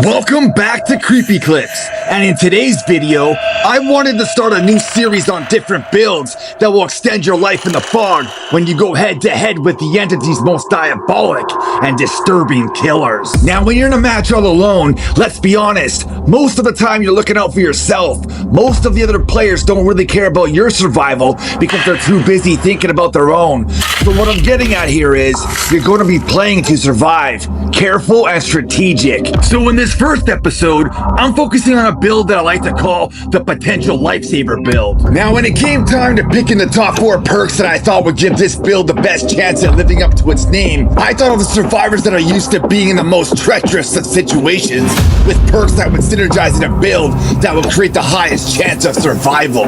Welcome back to Creepy Clips, and in today's video, I wanted to start a new series on different builds that will extend your life in the fog when you go head to head with the entity's most diabolic and disturbing killers. Now, when you're in a match all alone, let's be honest, most of the time you're looking out for yourself. Most of the other players don't really care about your survival because they're too busy thinking about their own. So what I'm getting at here is, you're going to be playing to survive, careful and strategic. So in this first episode, I'm focusing on a build that I like to call the potential lifesaver build. Now, when it came time to picking the top 4 perks that I thought would give this build the best chance at living up to its name, I thought of the survivors that are used to being in the most treacherous of situations, with perks that would synergize in a build that will create the highest chance of survival.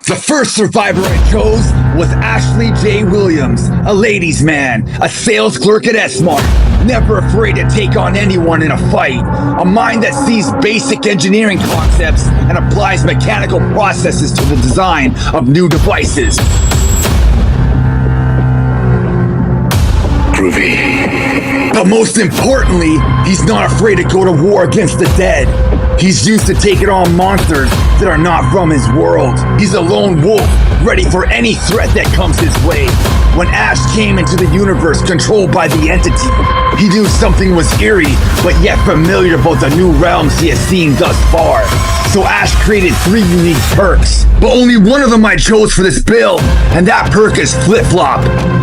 The first survivor I chose was Ashley J. Williams, a ladies' man, a sales clerk at S-Mart, never afraid to take on anyone in a fight, a mind that sees basic engineering concepts and applies mechanical processes to the design of new devices. Groovy. But most importantly, he's not afraid to go to war against the dead. He's used to taking on monsters that are not from his world. He's a lone wolf, ready for any threat that comes his way. When Ash came into the universe controlled by the entity, he knew something was eerie, but yet familiar about the new realms he has seen thus far. So Ash created 3 unique perks, but only one of them I chose for this build, and that perk is Flip-Flop.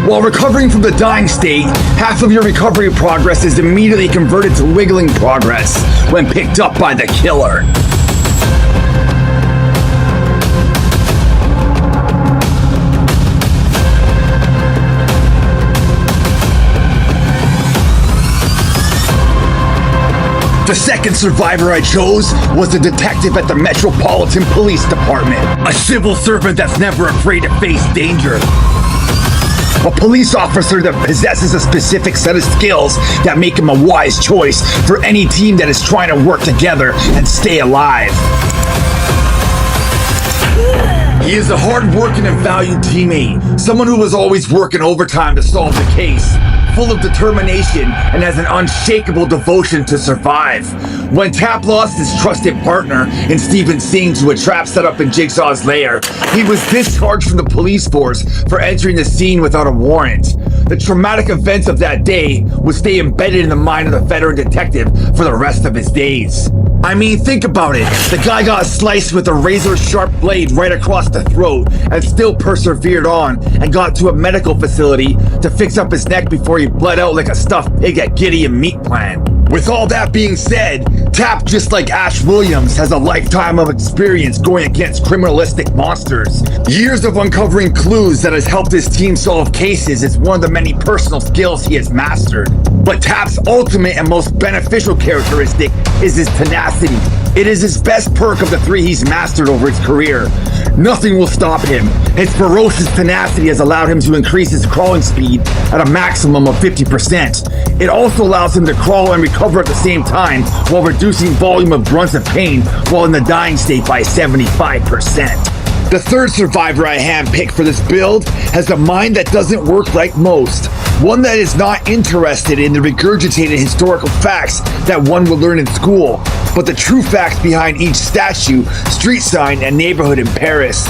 While recovering from the dying state, half of your recovery progress is immediately converted to wiggling progress when picked up by the killer. The second survivor I chose was the detective at the Metropolitan Police Department, a civil servant that's never afraid to face danger. A police officer that possesses a specific set of skills that make him a wise choice for any team that is trying to work together and stay alive. He is a hard-working and valued teammate, someone who is always working overtime to solve the case, full of determination and has an unshakable devotion to survive. When Tap lost his trusted partner in Steven Singh to a trap set up in Jigsaw's lair, he was discharged from the police force for entering the scene without a warrant. The traumatic events of that day would stay embedded in the mind of the veteran detective for the rest of his days. I mean, think about it. The guy got sliced with a razor-sharp blade right across the throat and still persevered on and got to a medical facility to fix up his neck before he bled out like a stuffed pig at Gideon Meat Plant. With all that being said, Tap, just like Ash Williams, has a lifetime of experience going against criminalistic monsters. Years of uncovering clues that has helped his team solve cases is one of the many personal skills he has mastered. But Tap's ultimate and most beneficial characteristic is his tenacity. It is his best perk of the 3 he's mastered over his career. Nothing will stop him. His ferocious tenacity has allowed him to increase his crawling speed at a maximum of 50%. It also allows him to crawl and recover at the same time while reducing volume of grunts of pain while in the dying state by 75%. The third survivor I handpicked for this build has a mind that doesn't work like most. One that is not interested in the regurgitated historical facts that one will learn in school, but the true facts behind each statue, street sign, and neighborhood in Paris.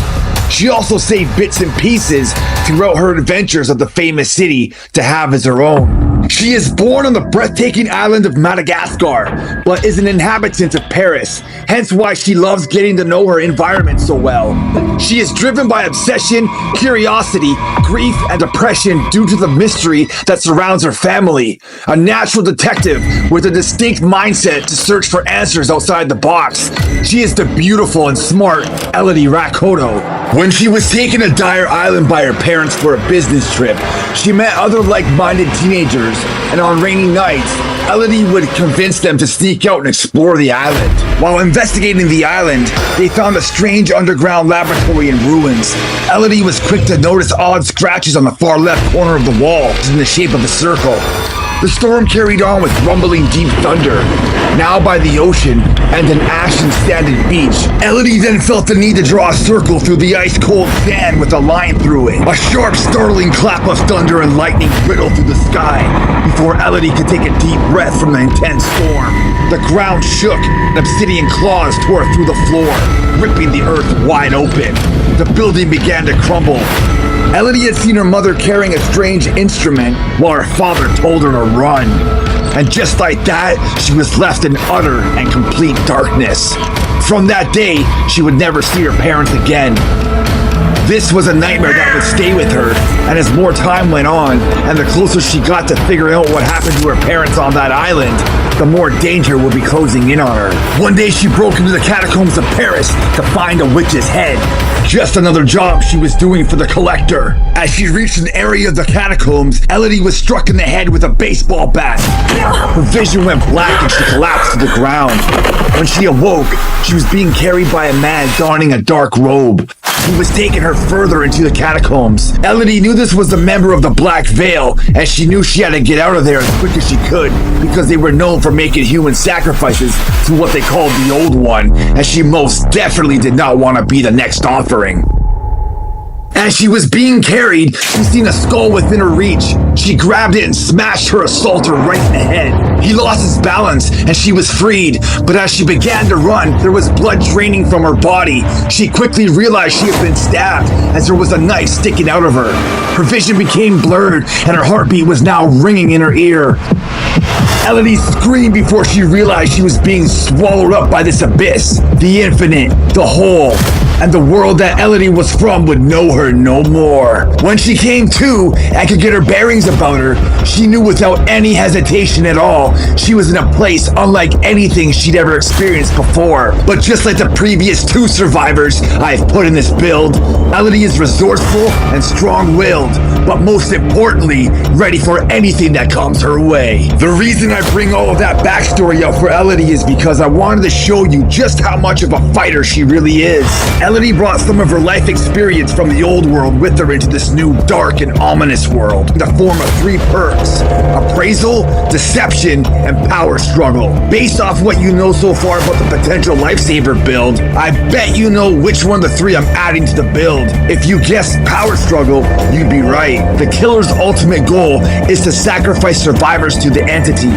She also saved bits and pieces throughout her adventures of the famous city to have as her own. She is born on the breathtaking island of Madagascar, but is an inhabitant of Paris, hence why she loves getting to know her environment so well. She is driven by obsession, curiosity, grief, and depression due to the mystery that surrounds her family. A natural detective with a distinct mindset to search for answers outside the box. She is the beautiful and smart Elodie Rakoto. When she was taken to Dyer Island by her parents for a business trip, she met other like-minded teenagers, and on rainy nights, Elodie would convince them to sneak out and explore the island. While investigating the island, they found a strange underground laboratory in ruins. Elodie was quick to notice odd scratches on the far left corner of the wall, in the shape of a circle. The storm carried on with rumbling deep thunder, now by the ocean and an ashen-sanded beach. Elodie then felt the need to draw a circle through the ice-cold sand with a line through it. A sharp, startling clap of thunder and lightning riddled through the sky before Elodie could take a deep breath from the intense storm. The ground shook, and obsidian claws tore through the floor, ripping the earth wide open. The building began to crumble. Elodie had seen her mother carrying a strange instrument while her father told her to run. And just like that, she was left in utter and complete darkness. From that day, she would never see her parents again. This was a nightmare that would stay with her, and as more time went on, and the closer she got to figuring out what happened to her parents on that island, the more danger would be closing in on her. One day she broke into the catacombs of Paris to find a witch's head. Just another job she was doing for the collector. As she reached an area of the catacombs, Elodie was struck in the head with a baseball bat. Her vision went black and she collapsed to the ground. When she awoke, she was being carried by a man donning a dark robe. He was taking her further into the catacombs. Elodie knew this was a member of the Black Veil, and she knew she had to get out of there as quick as she could because they were known for making human sacrifices to what they called the Old One, and she most definitely did not want to be the next offering. As she was being carried, she seen a skull within her reach. She grabbed it and smashed her assaulter right in the head. He lost his balance and she was freed, but as she began to run, there was blood draining from her body. She quickly realized she had been stabbed as there was a knife sticking out of her. Her vision became blurred and her heartbeat was now ringing in her ear. Elodie screamed before she realized she was being swallowed up by this abyss. The infinite, the whole, and the world that Elodie was from would know her no more. When she came to and could get her bearings about her, she knew without any hesitation at all, she was in a place unlike anything she'd ever experienced before. But just like the previous two survivors I've put in this build, Elodie is resourceful and strong-willed, but most importantly, ready for anything that comes her way. The reason I bring all of that backstory up for Elodie is because I wanted to show you just how much of a fighter she really is. Elodie brought some of her life experience from the old world with her into this new dark and ominous world in the form of 3 perks: appraisal, deception, and power struggle. Based off what you know so far about the potential lifesaver build, I bet you know which one of the 3 I'm adding to the build. If you guessed power struggle, you'd be right. The killer's ultimate goal is to sacrifice survivors to the entity.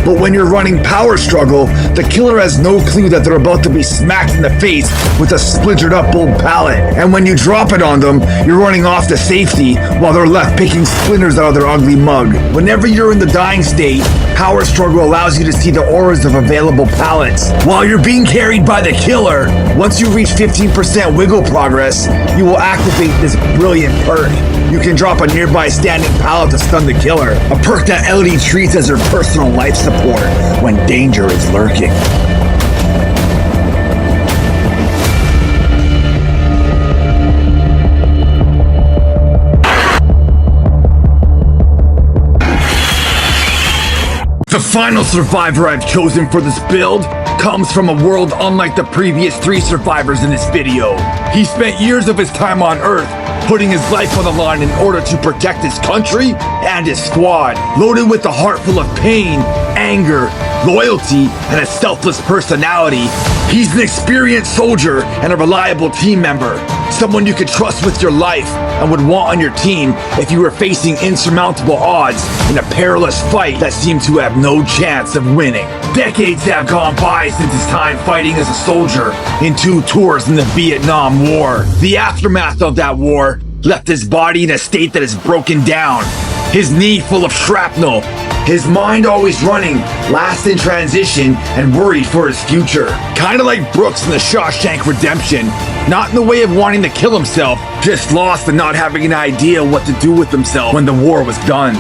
But when you're running power struggle, the killer has no clue that they're about to be smacked in the face with a splintered up old pallet. And when you drop it on them, you're running off to safety while they're left picking splinters out of their ugly mug. Whenever you're in the dying state, power struggle allows you to see the auras of available pallets. While you're being carried by the killer, once you reach 15% wiggle progress, you will activate this brilliant perk. You can drop a nearby standing pallet to stun the killer, a perk that Elodie treats as her personal life support when danger is lurking. The final survivor I've chosen for this build comes from a world unlike the previous 3 survivors in this video. He spent years of his time on Earth putting his life on the line in order to protect his country and his squad. Loaded with a heart full of pain, anger, loyalty, and a selfless personality, he's an experienced soldier and a reliable team member. Someone you could trust with your life and would want on your team if you were facing insurmountable odds in a perilous fight that seemed to have no chance of winning. Decades have gone by since his time fighting as a soldier in 2 tours in the Vietnam War. The aftermath of that war left his body in a state that is broken down, his knee full of shrapnel, his mind always running, last in transition, and worried for his future. Kinda like Brooks in the Shawshank Redemption. Not in the way of wanting to kill himself, just lost and not having an idea what to do with himself when the war was done.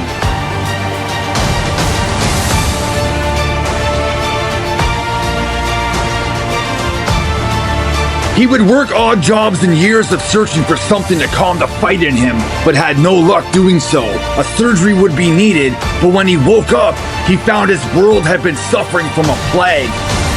He would work odd jobs and years of searching for something to calm the fight in him, but had no luck doing so. A surgery would be needed, but when he woke up, he found his world had been suffering from a plague.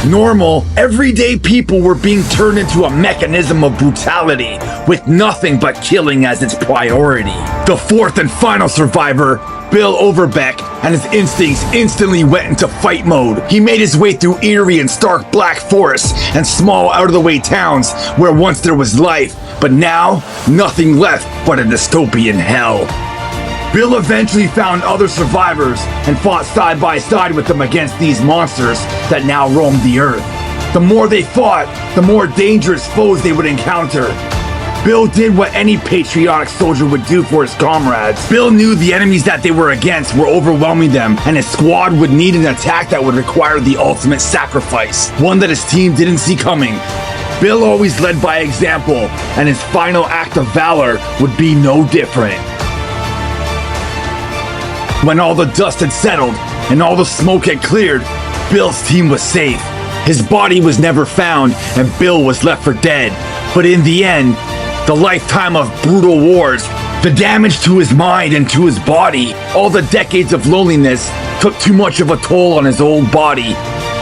Normal, everyday people were being turned into a mechanism of brutality, with nothing but killing as its priority. The fourth and final survivor, Bill Overbeck, and his instincts instantly went into fight mode. He made his way through eerie and stark black forests and small out-of-the-way towns where once there was life, but now, nothing left but a dystopian hell. Bill eventually found other survivors and fought side by side with them against these monsters that now roamed the earth. The more they fought, the more dangerous foes they would encounter. Bill did what any patriotic soldier would do for his comrades. Bill knew the enemies that they were against were overwhelming them, and his squad would need an attack that would require the ultimate sacrifice, one that his team didn't see coming. Bill always led by example, and his final act of valor would be no different. When all the dust had settled and all the smoke had cleared, Bill's team was safe. His body was never found, and Bill was left for dead. But in the end, the lifetime of brutal wars, the damage to his mind and to his body, all the decades of loneliness took too much of a toll on his old body.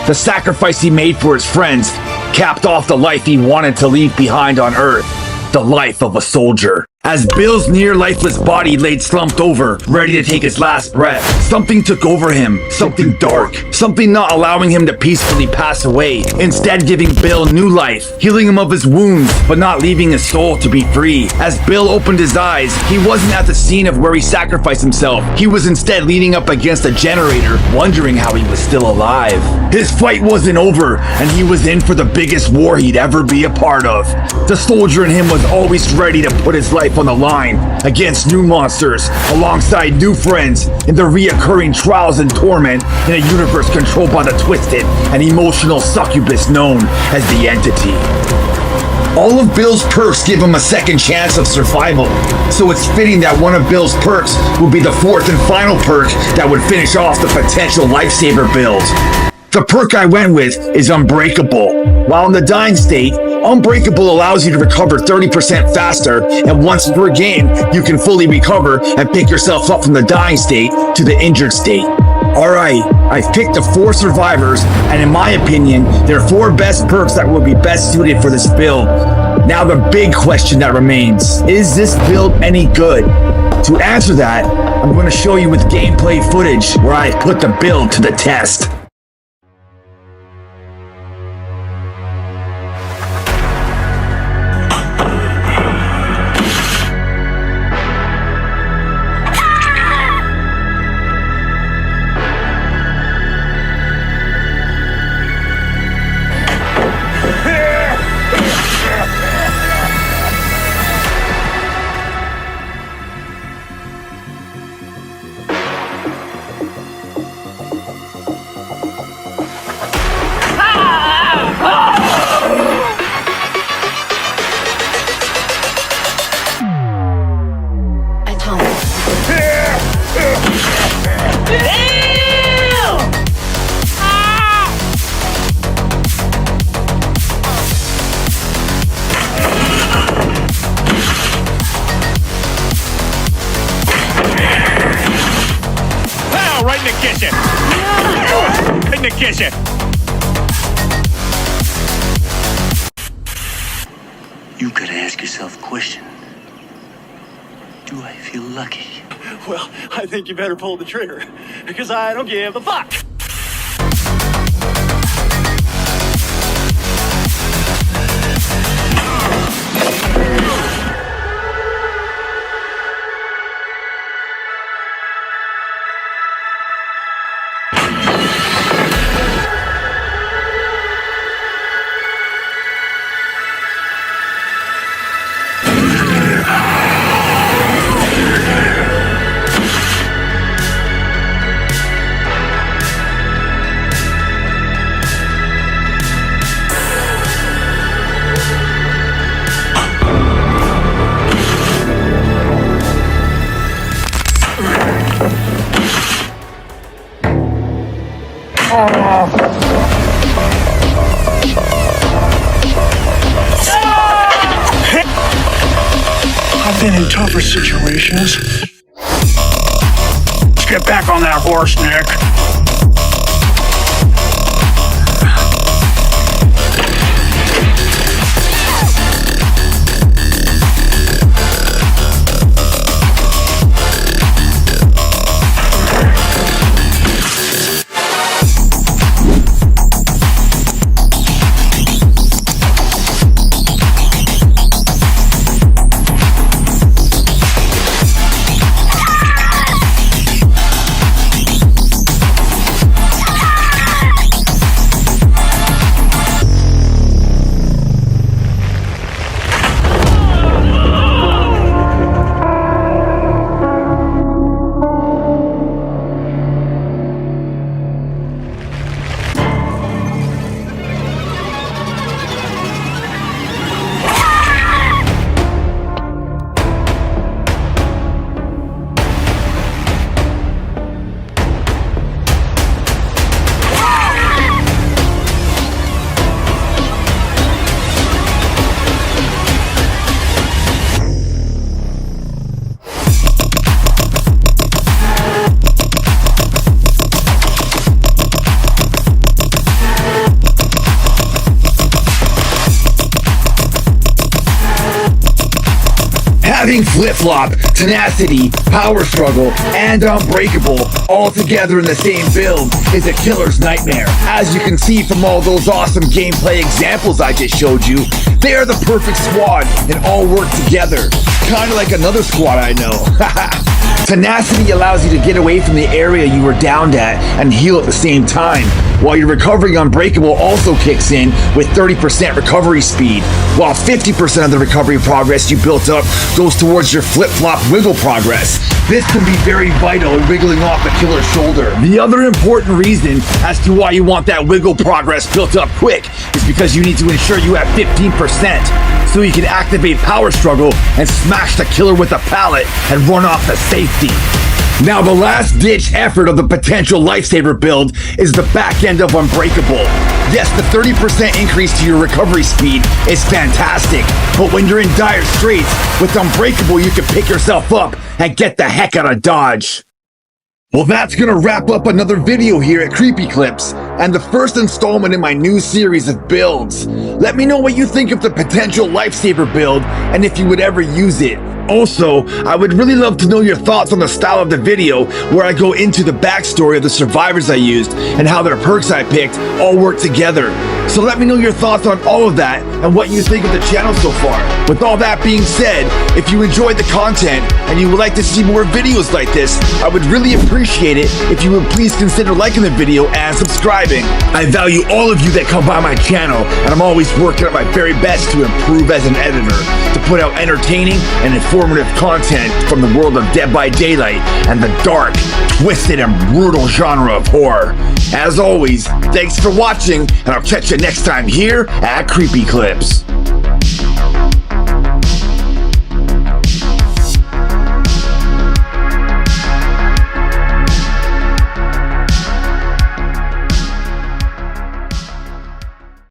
The sacrifice he made for his friends capped off the life he wanted to leave behind on Earth, the life of a soldier. As Bill's near-lifeless body laid slumped over, ready to take his last breath, something took over him, something dark, something not allowing him to peacefully pass away, instead giving Bill new life, healing him of his wounds, but not leaving his soul to be free. As Bill opened his eyes, he wasn't at the scene of where he sacrificed himself. He was instead leaning up against a generator, wondering how he was still alive. His fight wasn't over, and he was in for the biggest war he'd ever be a part of. The soldier in him was always ready to put his life on the line against new monsters, alongside new friends in the reoccurring trials and torment in a universe controlled by the twisted and emotional succubus known as the Entity. All of Bill's perks give him a second chance of survival, so it's fitting that one of Bill's perks will be the fourth and final perk that would finish off the potential lifesaver build. The perk I went with is Unbreakable. While in the dying state, Unbreakable allows you to recover 30% faster, and once per game, you can fully recover and pick yourself up from the dying state to the injured state. Alright, I've picked the 4 survivors, and in my opinion, they're 4 best perks that will be best suited for this build. Now the big question that remains, is this build any good? To answer that, I'm going to show you with gameplay footage where I put the build to the test. Right in the kitchen! Right in the kitchen! You gotta ask yourself a question. Do I feel lucky? Well, I think you better pull the trigger, because I don't give a fuck! I've been in tougher situations. Let's get back on that horse, Nick. Putting flip-flop, tenacity, power struggle, and unbreakable all together in the same build is a killer's nightmare. As you can see from all those awesome gameplay examples I just showed you, they are the perfect squad and all work together. Kinda like another squad I know. Tenacity allows you to get away from the area you were downed at and heal at the same time, while your recovery unbreakable also kicks in with 30% recovery speed, while 50% of the recovery progress you built up goes towards your flip-flop wiggle progress. This can be very vital in wiggling off the killer's shoulder. The other important reason as to why you want that wiggle progress built up quick is because you need to ensure you have 15%, so you can activate power struggle and smash the killer with a pallet and run off the safety. Now the last ditch effort of the potential lifesaver build is the back end of Unbreakable. Yes, the 30% increase to your recovery speed is fantastic, but when you're in dire straits, with Unbreakable you can pick yourself up and get the heck out of Dodge. Well, that's gonna wrap up another video here at Creepy Clips, and the first installment in my new series of builds. Let me know what you think of the potential lifesaver build, and if you would ever use it. Also, I would really love to know your thoughts on the style of the video where I go into the backstory of the survivors I used and how their perks I picked all work together. So let me know your thoughts on all of that and what you think of the channel so far. With all that being said, if you enjoyed the content and you would like to see more videos like this, I would really appreciate it if you would please consider liking the video and subscribing. I value all of you that come by my channel, and I'm always working at my very best to improve as an editor, to put out entertaining and informative content from the world of Dead by Daylight and the dark, twisted, and brutal genre of horror. As always, thanks for watching, and I'll catch you next time here at Creepy Clips.